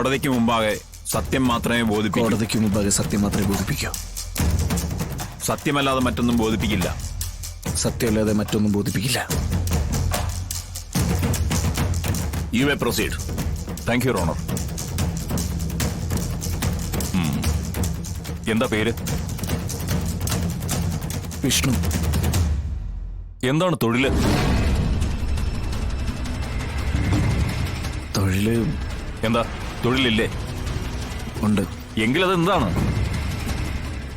കോടതിക്ക് മുമ്പാകെ സത്യം മാത്രമേ ബോധിപ്പിക്കൂ. കോടതിക്ക് മുമ്പാകെ സത്യം മാത്രമേ ബോധിപ്പിക്കൂ. സത്യമല്ലാതെ മറ്റൊന്നും ബോധിപ്പിക്കില്ല. സത്യമല്ലാതെ മറ്റൊന്നും ബോധിപ്പിക്കില്ല. You may proceed. Thank you honour. എന്താ പേര്? വിഷ്ണു. എന്താണ് തൊഴില്? തൊഴില് എന്താ തൊഴിലില്ലേ? ഉണ്ട്. എങ്കിലത് എന്താണ്?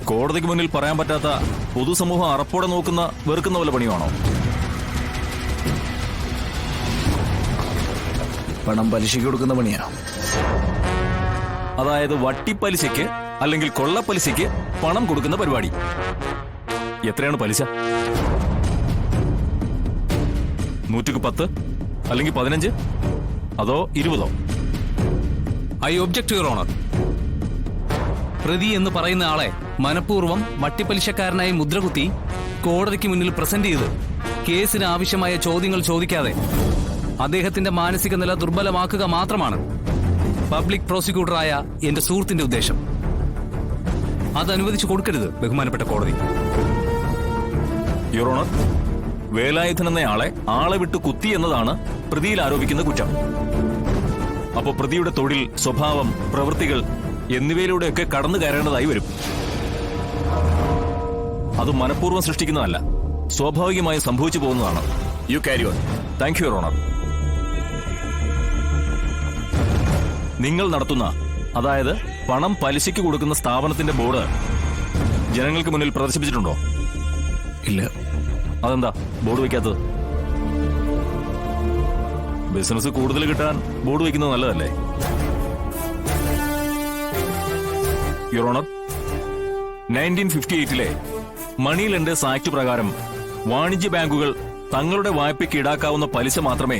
കോടതിക്ക് മുന്നിൽ പറയാൻ പറ്റാത്ത പൊതുസമൂഹം അറപ്പോടെ നോക്കുന്ന വെറുക്കുന്ന പോലെ പണിയാണോ? പണം പലിശയ്ക്ക് കൊടുക്കുന്ന പണിയാ. അതായത് വട്ടിപ്പലിശയ്ക്ക് അല്ലെങ്കിൽ കൊള്ളപ്പലിശയ്ക്ക് പണം കൊടുക്കുന്ന പരിപാടി. എത്രയാണ് പലിശ? 110 അല്ലെങ്കിൽ 15 അതോ 20? I object your owner. പ്രതി എന്ന് പറയുന്ന ആളെ മനഃപൂർവ്വം വട്ടിപ്പലിശക്കാരനായി മുദ്രകുത്തി കോടതിക്ക് മുന്നിൽ പ്രസന്റ് ചെയ്ത് കേസിന് ആവശ്യമായ ചോദ്യങ്ങൾ ചോദിക്കാതെ അദ്ദേഹത്തിന്റെ മാനസിക നില ദുർബലമാക്കുക മാത്രമാണ് പബ്ലിക് പ്രോസിക്യൂട്ടറായ എന്റെ സുഹൃത്തിന്റെ ഉദ്ദേശം. അത് അനുവദിച്ചു കൊടുക്കരുത് ബഹുമാനപ്പെട്ട കോടതി. യുവർ ഓണർ, വേലായുധൻ എന്നയാളെ ആളെ വിട്ട് കുത്തി എന്നതാണ് പ്രതിയിൽ ആരോപിക്കുന്ന കുറ്റം. അപ്പോ പ്രതിയുടെ തൊഴിൽ, സ്വഭാവം, പ്രവൃത്തികൾ എന്നിവയിലൂടെയൊക്കെ കടന്നു കയറേണ്ടതായി വരും. അത് മനഃപൂർവ്വം സൃഷ്ടിക്കുന്നതല്ല, സ്വാഭാവികമായി സംഭവിച്ചു പോകുന്നതാണ്. You carry on. Thank you your honour. നിങ്ങൾ നടത്തുന്ന, അതായത് പണം പലിശയ്ക്ക് കൊടുക്കുന്ന സ്ഥാപനത്തിന്റെ ബോർഡ് ജനങ്ങൾക്ക് മുന്നിൽ പ്രദർശിപ്പിച്ചിട്ടുണ്ടോ? ഇല്ല. അതെന്താ ബോർഡ് വയ്ക്കാത്തത്? ബിസിനസ് കൂടുതൽ കിട്ടാൻ ബോർഡ് വയ്ക്കുന്നത് നല്ലതല്ലേ? Your honour, 1958 money lenders act പ്രകാരം വാണിജ്യ ബാങ്കുകൾ തങ്ങളുടെ വായ്പയ്ക്ക് ഈടാക്കാവുന്ന പലിശ മാത്രമേ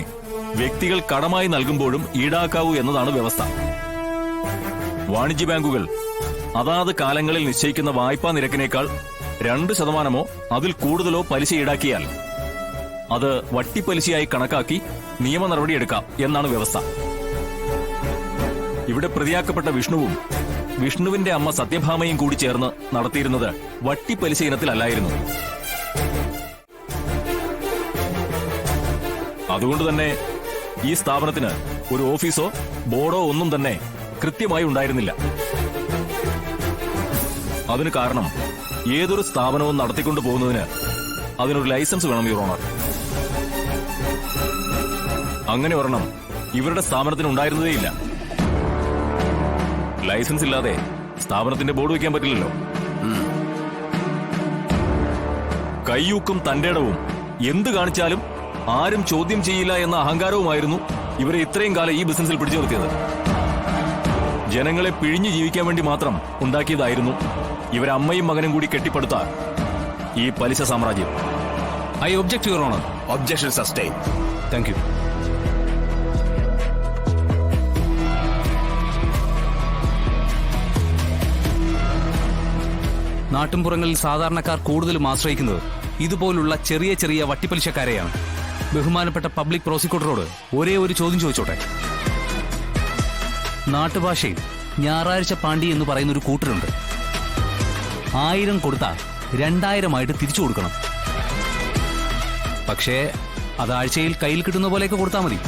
വ്യക്തികൾ കടമായി നൽകുമ്പോഴും ഈടാക്കാവൂ എന്നതാണ് വ്യവസ്ഥ. വാണിജ്യ ബാങ്കുകൾ അതാത് കാലങ്ങളിൽ നിശ്ചയിക്കുന്ന വായ്പാ നിരക്കിനേക്കാൾ 2% അതിൽ കൂടുതലോ പലിശ ഈടാക്കിയാൽ അത് വട്ടിപ്പലിശയായി കണക്കാക്കി നിയമ നടപടിയെടുക്കാം എന്നാണ് വ്യവസ്ഥ. ഇവിടെ പ്രതിയാക്കപ്പെട്ട വിഷ്ണുവും വിഷ്ണുവിന്റെ അമ്മ സത്യഭാമയും കൂടി ചേർന്ന് നടത്തിയിരുന്നത് വട്ടിപ്പലിശ ഇനത്തിലല്ലായിരുന്നു. അതുകൊണ്ട് തന്നെ ഈ സ്ഥാപനത്തിന് ഒരു ഓഫീസോ ബോർഡോ ഒന്നും തന്നെ കൃത്യമായി ഉണ്ടായിരുന്നില്ല. അതിന് കാരണം ഏതൊരു സ്ഥാപനവും നടത്തിക്കൊണ്ടു പോകുന്നതിന് അതിനൊരു ലൈസൻസ് വേണം യുവർ ഓണർ. അങ്ങനെ ഒരെണ്ണം ഇവരുടെ സ്ഥാപനത്തിന് ഉണ്ടായിരുന്നതേയില്ല. ലൈസൻസ് ഇല്ലാതെ സ്ഥാപനത്തിന്റെ ബോർഡ് വയ്ക്കാൻ പറ്റില്ലല്ലോ. കയ്യൂക്കും തന്റേടവും എന്ത് കാണിച്ചാലും ആരും ചോദ്യം ചെയ്യില്ല എന്ന അഹങ്കാരവുമായിരുന്നു ഇവരെ ഇത്രയും കാലം ഈ ബിസിനസ്സിൽ പിടിച്ചു നിർത്തിയത്. ജനങ്ങളെ പിഴിഞ്ഞു ജീവിക്കാൻ വേണ്ടി മാത്രം ഉണ്ടാക്കിയതായിരുന്നു ഇവരെ അമ്മയും മകനും കൂടി കെട്ടിപ്പടുത്ത ഈ പലിശ സാമ്രാജ്യം. I object your honour. Objection sustain. Thank you. നാട്ടിൻപുറങ്ങളിൽ സാധാരണക്കാർ കൂടുതലും ആശ്രയിക്കുന്നത് ഇതുപോലുള്ള ചെറിയ ചെറിയ വട്ടിപ്പലിശക്കാരെയാണ്. ബഹുമാനപ്പെട്ട പബ്ലിക് പ്രോസിക്യൂട്ടറോട് ഒരേ ഒരു ചോദ്യം ചോദിച്ചോട്ടെ. നാട്ടുഭാഷയിൽ ഞായറാഴ്ച പാണ്ടി എന്ന് പറയുന്ന ഒരു കൂട്ടരുണ്ട്. 1000 കൊടുത്താൽ 2000 തിരിച്ചു കൊടുക്കണം. പക്ഷേ അത് ആഴ്ചയിൽ കയ്യിൽ കിട്ടുന്ന പോലെയൊക്കെ കൊടുത്താൽ മതി.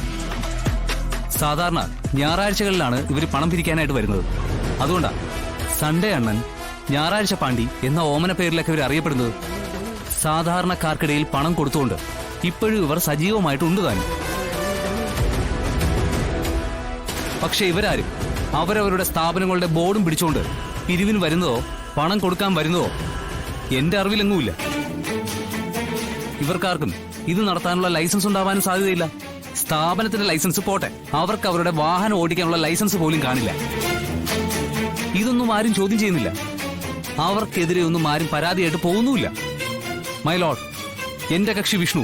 സാധാരണ ഞായറാഴ്ചകളിലാണ് ഇവർ പണം പിരിക്കാനായിട്ട് വരുന്നത്. അതുകൊണ്ടാ സൺഡേ അണ്ണൻ, ഞായറാഴ്ച പാണ്ടി എന്ന ഓമന പേരിലൊക്കെ ഇവർ അറിയപ്പെടുന്നത്. സാധാരണക്കാർക്കിടയിൽ പണം കൊടുത്തുകൊണ്ട് ഇപ്പോഴും ഇവർ സജീവമായിട്ടുണ്ട് താനും. പക്ഷെ ഇവരാരും അവരവരുടെ സ്ഥാപനങ്ങളുടെ ബോർഡും പിടിച്ചുകൊണ്ട് പിരിവിന് വരുന്നതോ പണം കൊടുക്കാൻ വരുന്നതോ എന്റെ അറിവിലെങ്ങുമില്ല. ഇവർക്കാർക്കും ഇത് നടത്താനുള്ള ലൈസൻസ് ഉണ്ടാവാനും സാധ്യതയില്ല. സ്ഥാപനത്തിന്റെ ലൈസൻസ് പോട്ടെ, അവർക്ക് അവരുടെ വാഹനം ഓടിക്കാനുള്ള ലൈസൻസ് പോലും കാണില്ല. ഇതൊന്നും ആരും ചോദ്യം ചെയ്യുന്നില്ല. അവർക്കെതിരെ ഒന്നും ആരും പരാതിയായിട്ട് പോകുന്നുമില്ല. മൈ ലോർഡ്, എന്റെ കക്ഷി വിഷ്ണു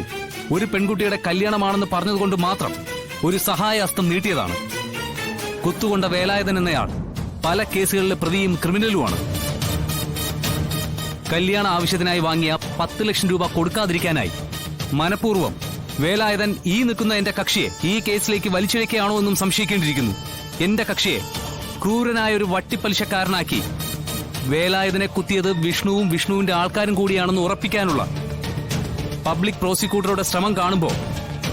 ഒരു പെൺകുട്ടിയുടെ കല്യാണമാണെന്ന് പറഞ്ഞതുകൊണ്ട് മാത്രം ഒരു സഹായഹസ്തം നീട്ടിയതാണ്. കുത്തുകൊണ്ട വേലായുധൻ എന്നയാൾ പല കേസുകളിലെ പ്രതിയും ക്രിമിനലുമാണ്. കല്യാണ ആവശ്യത്തിനായി വാങ്ങിയ 10 ലക്ഷം രൂപ കൊടുക്കാതിരിക്കാനായി മനഃപൂർവ്വം വേലായുധൻ ഈ നിൽക്കുന്ന എന്റെ കക്ഷിയെ ഈ കേസിലേക്ക് വലിച്ചിഴക്കുകയാണോ എന്നും സംശയിക്കേണ്ടിയിരിക്കുന്നു. എന്റെ കക്ഷിയെ ക്രൂരനായ ഒരു വട്ടിപ്പലിശക്കാരനാക്കി വേലായുധനെ കുത്തിയത് വിഷ്ണുവും വിഷ്ണുവിന്റെ ആൾക്കാരും കൂടിയാണെന്ന് ഉറപ്പിക്കാനുള്ള പബ്ലിക് പ്രോസിക്യൂട്ടറുടെ ശ്രമം കാണുമ്പോൾ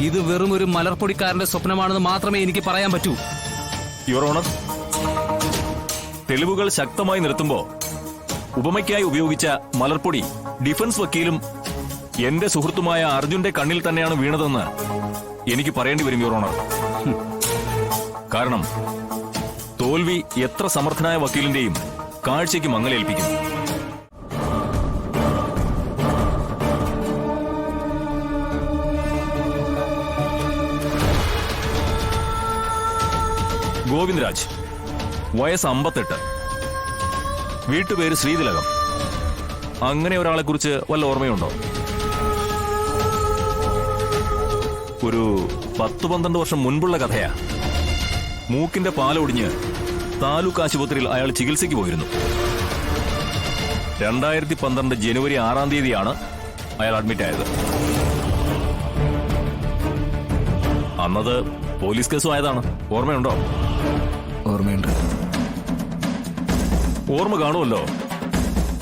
ഇത് വെറും ഒരു മലർപ്പൊടിക്കാരന്റെ സ്വപ്നമാണെന്ന് മാത്രമേ എനിക്ക് പറയാൻ പറ്റൂ. യുവർ ഓണർ, തെളിവുകൾ ശക്തമായി നിർത്തുമ്പോ ഉപമയ്ക്കായി ഉപയോഗിച്ച മലർപ്പൊടി ഡിഫൻസ് വക്കീലും എന്റെ സുഹൃത്തുമായ അർജുന്റെ കണ്ണിൽ തന്നെയാണ് വീണതെന്ന് എനിക്ക് പറയേണ്ടി വരും യുവർ ഓണർ. കാരണം തോൽവി എത്ര സമർത്ഥനായ വക്കീലിന്റെയും കാഴ്ചയ്ക്ക് മങ്ങലേൽപ്പിക്കും. ഗോവിന്ദരാജ്, വയസ്സ് 58, വീട്ടുപേര് ശ്രീതിലകം. അങ്ങനെ ഒരാളെ കുറിച്ച് വല്ല ഓർമ്മയുണ്ടോ? ഒരു 10-12 വർഷം മുൻപുള്ള കഥയാ. മൂക്കിന്റെ പാലൊടിഞ്ഞ് താലൂക്ക് ആശുപത്രിയിൽ അയാൾ ചികിത്സയ്ക്ക് പോയിരുന്നു. 2012 ജനുവരി 6-ാം തീയതിയാണ് അയാൾ അഡ്മിറ്റ് ആയത്. അന്നത് പോലീസ് കേസും ആയതാണ്. ഓർമ്മയുണ്ടോ? ഓർമ്മയുണ്ട്. ഓർമ്മ കാണുമല്ലോ.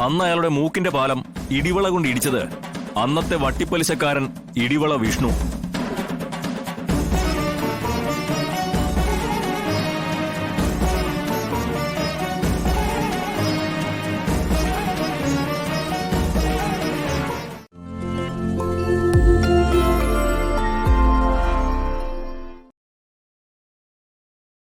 അന്ന് അയാളുടെ മൂക്കിന്റെ പാലം ഇടിവള കൊണ്ട് ഇടിച്ചത് അന്നത്തെ വട്ടിപ്പലിശക്കാരൻ ഇടിവള വിഷ്ണു.